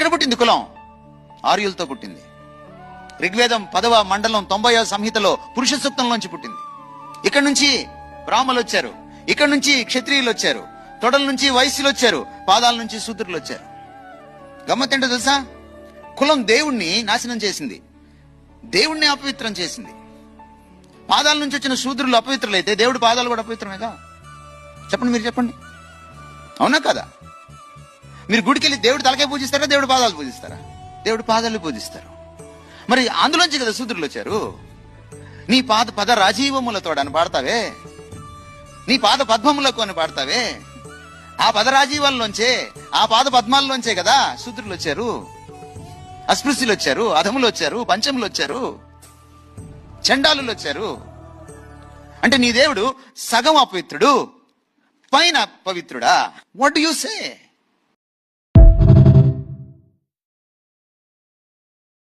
ఎక్కడ పుట్టింది కులం? ఆర్యులతో పుట్టింది. ఋగ్వేదం 10వ మండలం 90వ సంహితలో పురుష సూక్తంలోంచి పుట్టింది. ఇక్కడ నుంచి బ్రాహ్మలు వచ్చారు, ఇక్కడ నుంచి క్షత్రియులు వచ్చారు, తొడల నుంచి వైశ్యులు వచ్చారు, పాదాల నుంచి శూద్రులు వచ్చారు. గమ్మత్ ఏంటో తెలుసా? కులం దేవుణ్ణి నాశనం చేసింది, దేవుణ్ణి అపవిత్రం చేసింది. పాదాల నుంచి వచ్చిన శూద్రులు అపవిత్రులైతే దేవుడి పాదాలు కూడా అపవిత్రమేగా? చెప్పండి, మీరు చెప్పండి, అవునా కదా? మీరు గుడికెళ్ళి దేవుడి తలకాయ పూజిస్తారా, దేవుడి పాదాలు పూజిస్తారా? దేవుడి పాదాలు పూజిస్తారు. మరి అందులోంచి కదా శూద్రులు వచ్చారు. నీ పద రాజీవములతో అని పాడతావే, నీ పాద పద్మములకు అని పాడతావే, ఆ పద రాజీవాల్లోంచే, ఆ పాద పద్మాల్లోంచే కదా శూద్రులు వచ్చారు, అస్పృశ్యులు వచ్చారు, అధములు వచ్చారు, పంచములు వచ్చారు, చండాలులు వచ్చారు. అంటే నీ దేవుడు సగం అపవిత్రుడు, పైన పవిత్రుడా? What do you say?